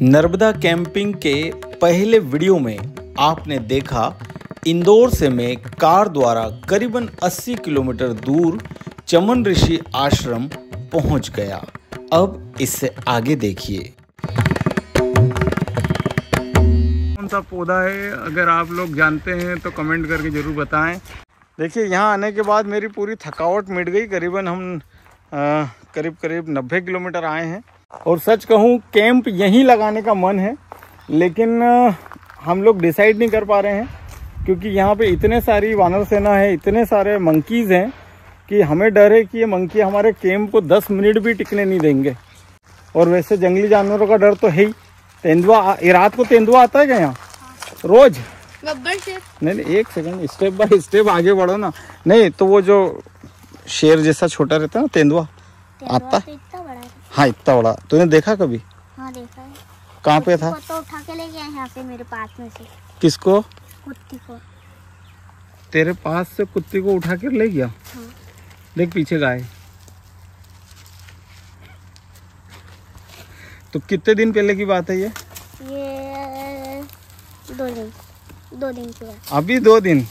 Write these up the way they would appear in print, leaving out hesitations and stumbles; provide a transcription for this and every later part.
Narmada camping के पहले video में आपने देखा इंदौर से मैं कार द्वारा करीबन 80 किलोमीटर दूर चमन ऋषि आश्रम पहुंच गया। अब इससे आगे देखिए। कौन सा पौधा है, अगर आप लोग जानते हैं तो कमेंट करके ज़रूर बताएं। देखिए, यहाँ आने के बाद मेरी पूरी थकावट मिट गई। करीबन हम करीब 90 किलोमीटर आए हैं और सच कहूँ कैंप यहीं लगाने का मन है, लेकिन हम लोग डिसाइड नहीं कर पा रहे हैं क्योंकि यहाँ पे इतने सारी वानर सेना है, इतने सारे मंकीज़ हैं कि हमें डर है कि ये मंकी हमारे कैंप को 10 मिनट भी टिकने नहीं देंगे। और वैसे जंगली जानवरों का डर तो है ही। तेंदुआ, रात को तेंदुआ आता है क्या यहाँ रोज? नहीं, एक सेकंड, स्टेप बाय स्टेप आगे बढ़ो ना। नहीं तो वो जो शेर जैसा छोटा रहता है ना, तेंदुआ आता है। हाँ, इतना बड़ा तूने देखा कभी? हाँ, देखा है। कहाँ पे था? तो उठा के ले गया यहाँ पे मेरे पास में से। किसको? कुत्ती को। तेरे पास से कुत्ती को उठा कर ले गया? हाँ। देख पीछे गाय। तो कितने दिन पहले की बात है ये? 2 दिन की बात। अभी 2 दिन?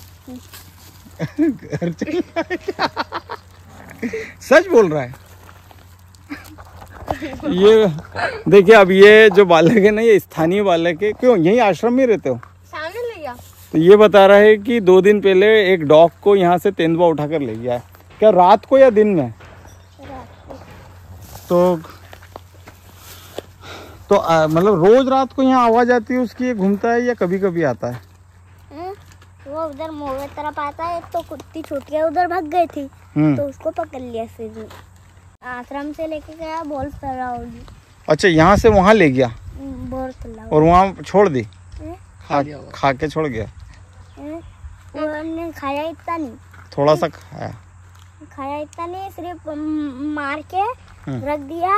घर चल रहा है? सच बोल रहा है? ये देखिए, अब ये जो बालक है ना, ये स्थानीय बालक है। क्यों यही आश्रम में रहते हो? सामने ले गया। तो ये बता रहा है कि 2 दिन पहले एक डॉग को यहाँ से तेंदुआ उठाकर ले गया है। क्या रात को या दिन में? तो मतलब रोज रात को यहाँ आवाज आती है उसकी, ये घूमता है या कभी कभी आता है? वो उधर मोगे तरफ आता है तो कुत्ती छूट गया, उधर भाग गई थी तो उसको पकड़ लिया। फिर आश्रम से लेके गया बोल फरा होगी। अच्छा, यहाँ से वहाँ ले गया और वहाँ छोड़ दी? खा के छोड़ गया? उन्होंने खाया इतना नहीं, थोड़ा सा खाया इतना नहीं, सिर्फ मार के रख दिया।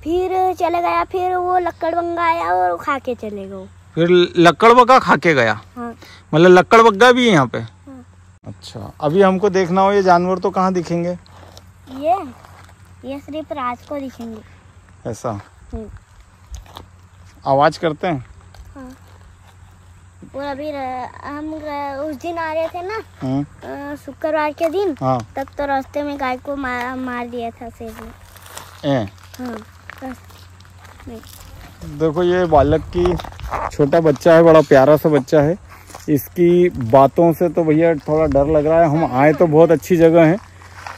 फिर चले गया। फिर वो लकड़बग्गा आया और खा के चले गए। फिर लकड़बग्गा खा के गया? हाँ। मतलब लकड़बग्गा भी है यहाँ पे? हाँ। अच्छा, अभी हमको देखना हो ये जानवर तो कहाँ दिखेंगे? ये सिर्फ रात को दिखेंगे। ऐसा? आवाज करते हैं? हाँ। और अभी हम उस दिन आ रहे थे ना, शुक्रवार के दिन। हाँ। तब तो रास्ते में गाय को मार दिया था शेर ने। हाँ। देखो, ये बालक की छोटा बच्चा है, बड़ा प्यारा सा बच्चा है। इसकी बातों से तो भैया थोड़ा डर लग रहा है। हम आए तो बहुत अच्छी जगह है,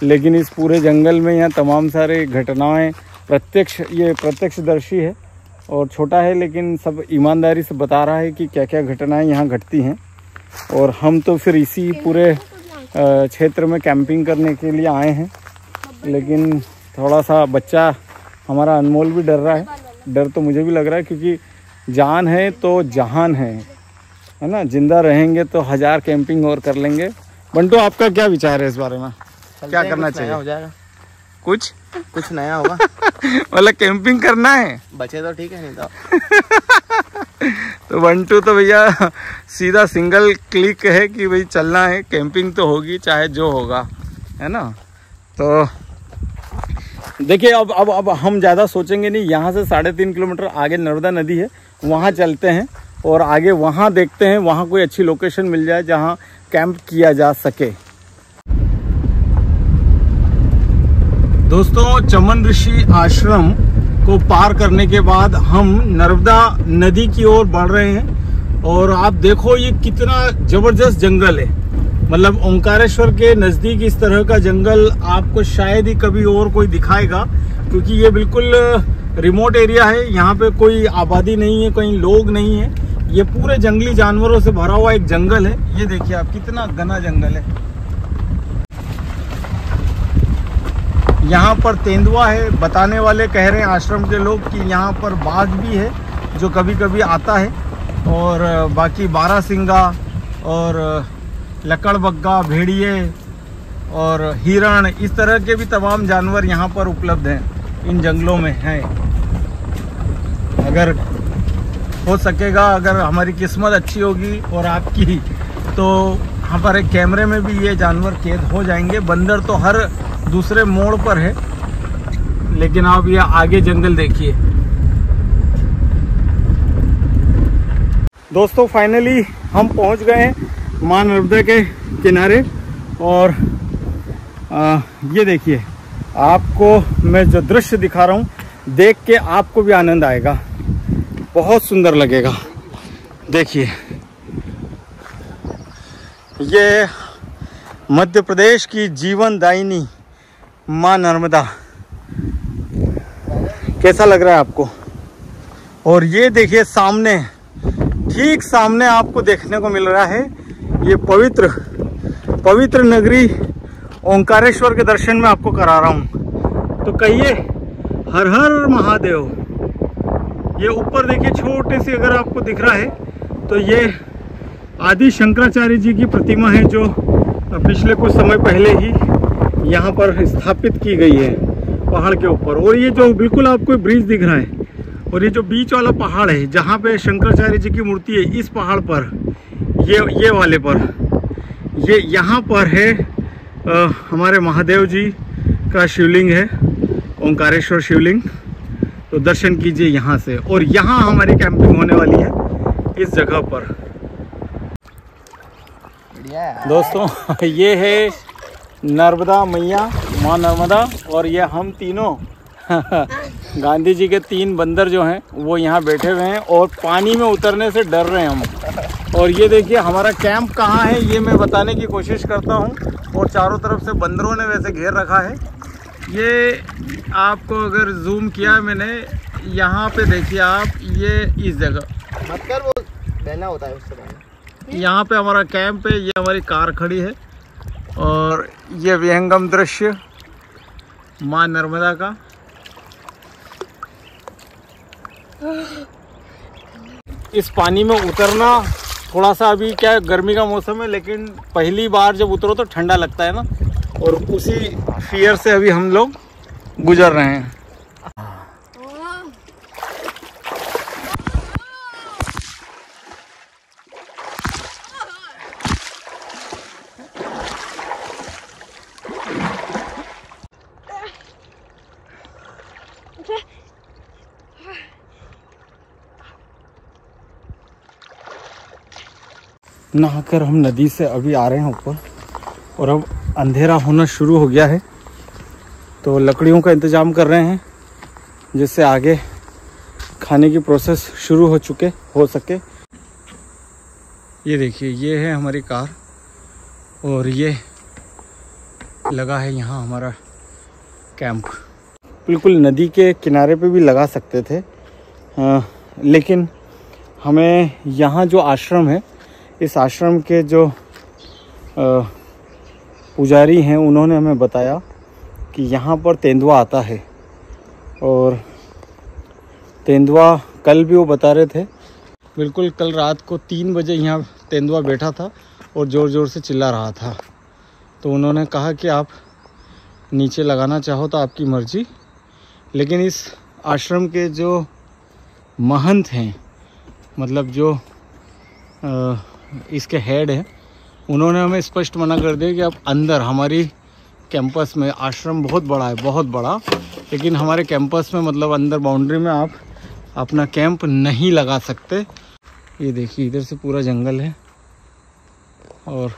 लेकिन इस पूरे जंगल में यहाँ तमाम सारे घटनाएं प्रत्यक्षदर्शी है और छोटा है, लेकिन सब ईमानदारी से बता रहा है कि क्या क्या घटनाएं यहाँ घटती हैं। और हम तो फिर इसी पूरे क्षेत्र में कैंपिंग करने के लिए आए हैं, लेकिन थोड़ा सा बच्चा हमारा अनमोल भी डर रहा है। डर तो मुझे भी लग रहा है क्योंकि जान है तो जहान है ना। जिंदा रहेंगे तो 1000 कैंपिंग और कर लेंगे। बंटू, आपका क्या विचार है इस बारे में? क्या करना चाहिए? हो जाएगा, कुछ नया होगा। मतलब कैंपिंग करना है, बचे तो ठीक है, नहीं तो बंटू तो भैया सीधा सिंगल क्लिक है कि भाई चलना है, कैंपिंग तो होगी चाहे जो होगा, है ना। तो देखिए, अब हम ज़्यादा सोचेंगे नहीं। यहाँ से 3.5 किलोमीटर आगे नर्मदा नदी है, वहाँ चलते हैं और आगे वहाँ देखते हैं, वहाँ कोई अच्छी लोकेशन मिल जाए जहाँ कैंप किया जा सके। दोस्तों, चमन ऋषि आश्रम को पार करने के बाद हम नर्मदा नदी की ओर बढ़ रहे हैं और आप देखो ये कितना जबरदस्त जंगल है। मतलब ओंकारेश्वर के नज़दीक इस तरह का जंगल आपको शायद ही कभी और कोई दिखाएगा, क्योंकि ये बिल्कुल रिमोट एरिया है। यहाँ पे कोई आबादी नहीं है, कहीं लोग नहीं है। ये पूरे जंगली जानवरों से भरा हुआ एक जंगल है। ये देखिए आप, कितना घना जंगल है। यहाँ पर तेंदुआ है। बताने वाले कह रहे हैं आश्रम के लोग कि यहाँ पर बाघ भी है जो कभी कभी आता है, और बाकी बारहसिंगा और लकड़बग्गा, भेड़िए और हिरण, इस तरह के भी तमाम जानवर यहाँ पर उपलब्ध हैं, इन जंगलों में हैं। अगर हो सकेगा, अगर हमारी किस्मत अच्छी होगी और आपकी, तो यहाँ पर एक कैमरे में भी ये जानवर कैद हो जाएंगे। बंदर तो हर दूसरे मोड़ पर है, लेकिन आप ये आगे जंगल देखिए। दोस्तों फाइनली हम पहुंच गए हैं माँ नर्मदा के किनारे। और ये देखिए, आपको मैं जो दृश्य दिखा रहा हूँ देख के आपको भी आनंद आएगा, बहुत सुंदर लगेगा। देखिए, ये मध्य प्रदेश की जीवनदायिनी माँ नर्मदा, कैसा लग रहा है आपको? और ये देखिए सामने, ठीक सामने आपको देखने को मिल रहा है ये पवित्र नगरी ओंकारेश्वर के दर्शन में आपको करा रहा हूँ। तो कहिए हर हर महादेव। ये ऊपर देखिए छोटे सी अगर आपको दिख रहा है तो ये आदि शंकराचार्य जी की प्रतिमा है, जो पिछले कुछ समय पहले ही यहाँ पर स्थापित की गई है पहाड़ के ऊपर। और ये जो बिल्कुल आपको ब्रिज दिख रहा है, और ये जो बीच वाला पहाड़ है जहाँ पे शंकराचार्य जी की मूर्ति है, इस पहाड़ पर ये वाले पर ये यहाँ पर है हमारे महादेव जी का शिवलिंग है, ओंकारेश्वर शिवलिंग। तो दर्शन कीजिए यहाँ से। और यहाँ हमारी कैंपिंग होने वाली है इस जगह पर। दोस्तों ये है नर्मदा मैया, माँ नर्मदा। और ये हम तीनों गांधी जी के 3 बंदर जो हैं वो यहाँ बैठे हुए हैं और पानी में उतरने से डर रहे हैं हम। और ये देखिए हमारा कैंप कहाँ है ये मैं बताने की कोशिश करता हूँ। और चारों तरफ से बंदरों ने वैसे घेर रखा है। ये आपको अगर जूम किया मैंने, यहाँ पे देखिए आप, ये इस जगह मत कर, वो बहना होता है उससे। यहाँ पे हमारा कैंप है, ये हमारी कार खड़ी है। और ये विहंगम दृश्य माँ नर्मदा का। इस पानी में उतरना थोड़ा सा, अभी क्या है गर्मी का मौसम है, लेकिन पहली बार जब उतरो तो ठंडा लगता है ना, और उसी फियर से अभी हम लोग गुजर रहे हैं। नहाकर हम नदी से अभी आ रहे हैं ऊपर, और अब अंधेरा होना शुरू हो गया है। तो लकड़ियों का इंतज़ाम कर रहे हैं जिससे आगे खाने की प्रोसेस शुरू हो सके। ये देखिए, ये है हमारी कार, और ये लगा है यहाँ हमारा कैंप। बिल्कुल नदी के किनारे पे भी लगा सकते थे, लेकिन हमें यहाँ जो आश्रम है, इस आश्रम के जो पुजारी हैं उन्होंने हमें बताया कि यहाँ पर तेंदुआ आता है। और तेंदुआ कल भी वो बता रहे थे, बिल्कुल कल रात को 3 बजे यहाँ तेंदुआ बैठा था और ज़ोर ज़ोर से चिल्ला रहा था। तो उन्होंने कहा कि आप नीचे लगाना चाहो तो आपकी मर्ज़ी, लेकिन इस आश्रम के जो महंत हैं, मतलब जो इसके हेड हैं, उन्होंने हमें स्पष्ट मना कर दिया कि आप अंदर हमारी कैंपस में, आश्रम बहुत बड़ा है, बहुत बड़ा, लेकिन हमारे कैंपस में मतलब अंदर बाउंड्री में आप अपना कैंप नहीं लगा सकते। ये देखिए इधर से पूरा जंगल है, और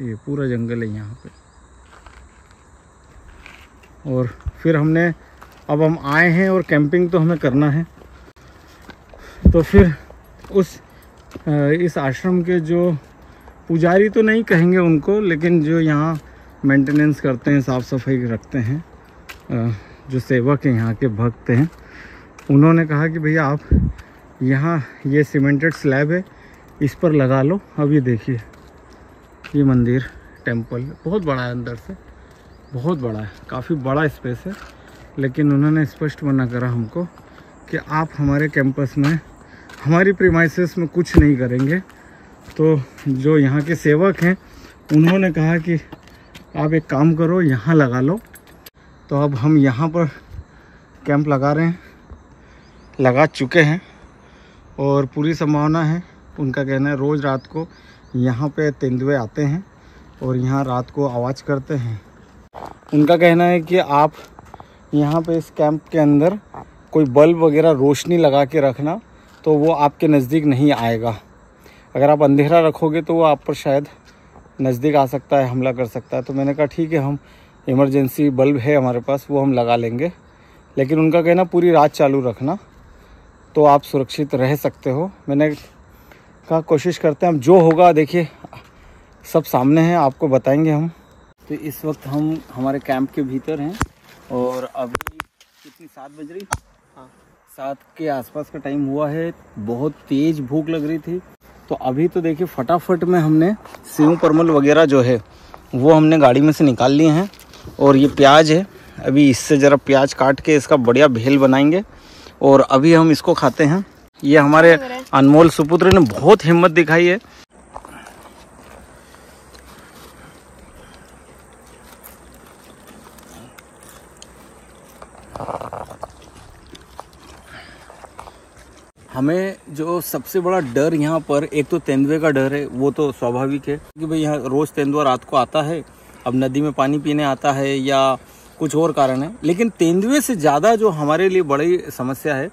ये पूरा जंगल है यहाँ पे। और फिर अब हम आए हैं और कैंपिंग तो हमें करना है, तो फिर इस आश्रम के जो पुजारी तो नहीं कहेंगे उनको, लेकिन जो यहाँ मेंटेनेंस करते हैं, साफ़ सफाई रखते हैं, जो सेवक हैं, यहाँ के भक्त हैं, उन्होंने कहा कि भैया आप यहाँ ये सीमेंटेड स्लैब है, इस पर लगा लो। अब ये देखिए, ये मंदिर टेम्पल बहुत बड़ा है, अंदर से बहुत बड़ा है, काफ़ी बड़ा स्पेस है, लेकिन उन्होंने स्पष्ट मना करा हमको कि आप हमारे कैंपस में, हमारी प्रीमाइसेस में कुछ नहीं करेंगे। तो जो यहाँ के सेवक हैं उन्होंने कहा कि आप एक काम करो, यहाँ लगा लो। तो अब हम यहाँ पर कैंप लगा रहे हैं, लगा चुके हैं, और पूरी संभावना है, उनका कहना है रोज़ रात को यहाँ पे तेंदुए आते हैं और यहाँ रात को आवाज़ करते हैं। उनका कहना है कि आप यहाँ पे इस कैंप के अंदर कोई बल्ब वगैरह रोशनी लगा के रखना, तो वो आपके नज़दीक नहीं आएगा। अगर आप अंधेरा रखोगे तो वो आप पर शायद नज़दीक आ सकता है, हमला कर सकता है। तो मैंने कहा ठीक है, हम इमरजेंसी बल्ब है हमारे पास, वो हम लगा लेंगे, लेकिन उनका कहना पूरी रात चालू रखना तो आप सुरक्षित रह सकते हो। मैंने कहा कोशिश करते हैं, हम जो होगा देखिए सब सामने है, आपको बताएंगे हम। तो इस वक्त हम हमारे कैंप के भीतर हैं और अभी कितनी 7 बज रही? हाँ, 7 के आसपास का टाइम हुआ है। बहुत तेज़ भूख लग रही थी, तो अभी तो देखिए फटाफट में हमने सेव परमल वगैरह जो है वो हमने गाड़ी में से निकाल लिए हैं। और ये प्याज है, अभी इससे ज़रा प्याज काट के इसका बढ़िया भेल बनाएंगे और अभी हम इसको खाते हैं। ये हमारे अनमोल सुपुत्र ने बहुत हिम्मत दिखाई है। हमें जो सबसे बड़ा डर यहाँ पर, एक तो तेंदुए का डर है, वो तो स्वाभाविक है कि भाई यहाँ रोज़ तेंदुआ रात को आता है, अब नदी में पानी पीने आता है या कुछ और कारण है। लेकिन तेंदुए से ज़्यादा जो हमारे लिए बड़ी समस्या है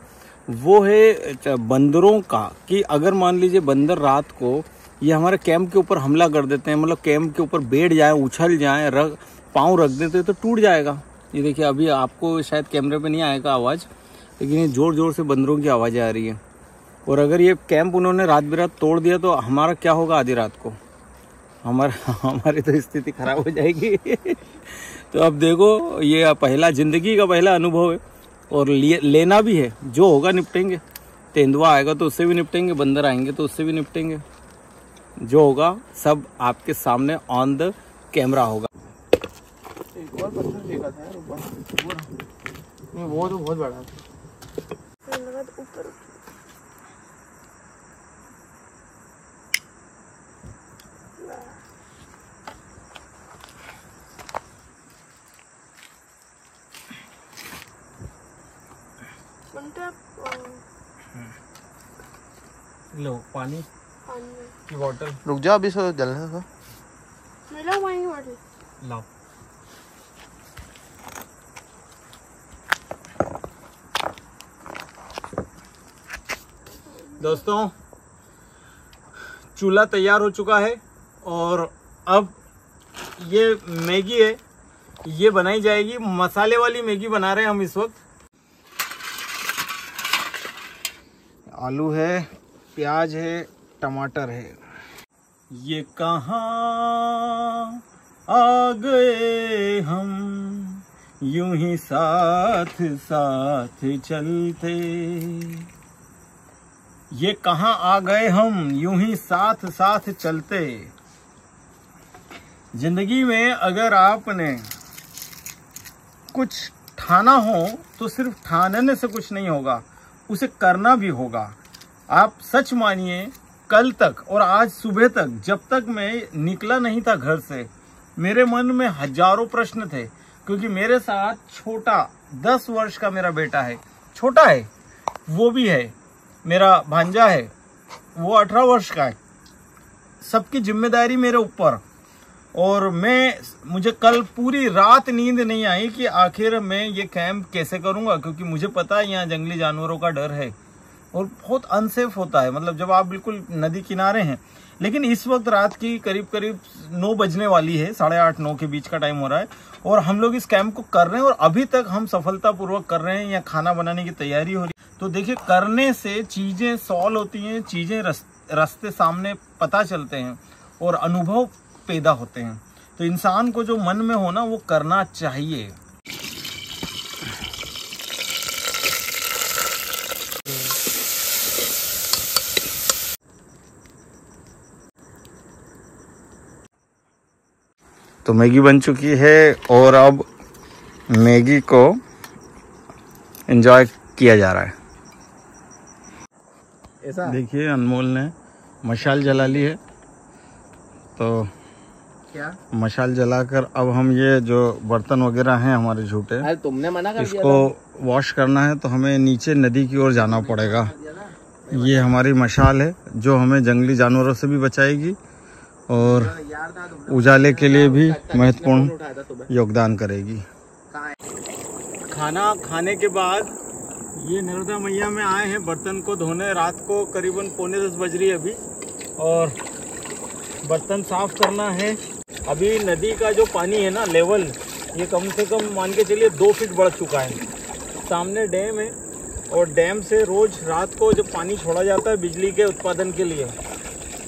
वो है बंदरों का, कि अगर मान लीजिए बंदर रात को ये हमारे कैंप के ऊपर हमला कर देते हैं, मतलब कैंप के ऊपर बैठ जाए, उछल जाए, पाँव रख देते तो टूट जाएगा। ये देखिए अभी आपको शायद कैमरे पे नहीं आएगा आवाज़, लेकिन ये ज़ोर ज़ोर से बंदरों की आवाज़ें आ रही है। और अगर ये कैंप उन्होंने रात बिरात तोड़ दिया तो हमारा क्या होगा आधी रात को? हमारी तो स्थिति खराब हो जाएगी। तो अब देखो, ये पहला ज़िंदगी का पहला अनुभव है और लेना भी है। जो होगा निपटेंगे, तेंदुआ आएगा तो उससे भी निपटेंगे, बंदर आएंगे तो उससे भी निपटेंगे। जो होगा सब आपके सामने ऑन द कैमरा होगा। एक और पत्थर फेंका था यार वो तो बहुत बड़ा था। लो पानी की बोतल, रुक जा अभी सो जलने दो। मिला पानी की बोतल लाओ। दोस्तों चूल्हा तैयार हो चुका है और अब ये मैगी है, ये बनाई जाएगी। मसाले वाली मैगी बना रहे हैं हम इस वक्त। आलू है, प्याज है, टमाटर है। ये कहाँ आ गए हम यूं ही साथ साथ चलते, ये कहाँ आ गए हम यूं ही साथ साथ चलते। जिंदगी में अगर आपने कुछ ठाना हो तो सिर्फ ठानने से कुछ नहीं होगा, उसे करना भी होगा। आप सच मानिए, कल तक और आज सुबह तक जब तक मैं निकला नहीं था घर से, मेरे मन में हजारों प्रश्न थे, क्योंकि मेरे साथ छोटा 10 वर्ष का मेरा बेटा है, छोटा है वो भी है, मेरा भांजा है वो 18 वर्ष का है, सबकी जिम्मेदारी मेरे ऊपर। और मुझे कल पूरी रात नींद नहीं आई कि आखिर मैं ये कैंप कैसे करूंगा, क्योंकि मुझे पता है यहाँ जंगली जानवरों का डर है और बहुत अनसेफ होता है, मतलब जब आप बिल्कुल नदी किनारे हैं। लेकिन इस वक्त रात की करीब 9 बजने वाली है, 8:30-9 के बीच का टाइम हो रहा है और हम लोग इस कैंप को कर रहे हैं और अभी तक हम सफलतापूर्वक कर रहे हैं। यहाँ खाना बनाने की तैयारी हो रही है। तो देखिए, करने से चीजें सॉल्व होती हैं, चीजें रास्ते सामने पता चलते हैं और अनुभव पैदा होते हैं। तो इंसान को जो मन में हो ना, वो करना चाहिए। तो मैगी बन चुकी है और अब मैगी को एंजॉय किया जा रहा है। ऐसा देखिए, अनमोल ने मशाल जला ली है, तो क्या मशाल जलाकर अब हम ये जो बर्तन वगैरह हैं हमारे झूठे, अरे तुमने मना कर दिया इसको वॉश करना है तो हमें नीचे नदी की ओर जाना पड़ेगा। ये हमारी मशाल है जो हमें जंगली जानवरों से भी बचाएगी और उजाले के लिए भी महत्वपूर्ण योगदान करेगी। खाना खाने के बाद ये नर्मदा मैया में आए हैं बर्तन को धोने। रात को करीबन 9:45 बज रही है अभी, और बर्तन साफ करना है। अभी नदी का जो पानी है ना लेवल, ये कम से कम मान के चलिए 2 फीट बढ़ चुका है। सामने डैम है और डैम से रोज रात को जब पानी छोड़ा जाता है बिजली के उत्पादन के लिए,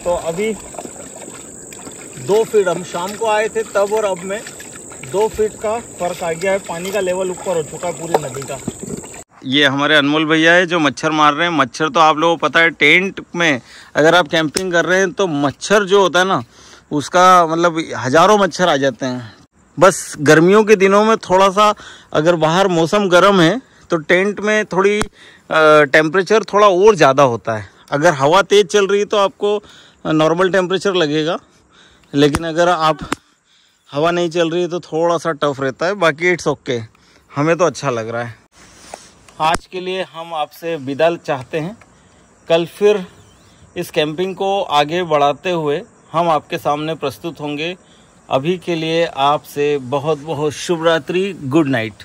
तो अभी 2 फीट, हम शाम को आए थे तब और अब में 2 फीट का फर्क आ गया है। पानी का लेवल ऊपर हो चुका है पूरी नदी का। ये हमारे अनमोल भैया है जो मच्छर मार रहे हैं। मच्छर तो आप लोगों को पता है, टेंट में अगर आप कैंपिंग कर रहे हैं तो मच्छर जो होता है ना, उसका मतलब हज़ारों मच्छर आ जाते हैं। बस गर्मियों के दिनों में थोड़ा सा अगर बाहर मौसम गर्म है तो टेंट में थोड़ी टेम्परेचर थोड़ा और ज़्यादा होता है। अगर हवा तेज़ चल रही है तो आपको नॉर्मल टेम्परेचर लगेगा, लेकिन अगर आप हवा नहीं चल रही है तो थोड़ा सा टफ रहता है। बाकी इट्स ओके, हमें तो अच्छा लग रहा है। आज के लिए हम आपसे विदा चाहते हैं। कल फिर इस कैंपिंग को आगे बढ़ाते हुए हम आपके सामने प्रस्तुत होंगे। अभी के लिए आपसे बहुत बहुत शुभ रात्रि, गुड नाइट।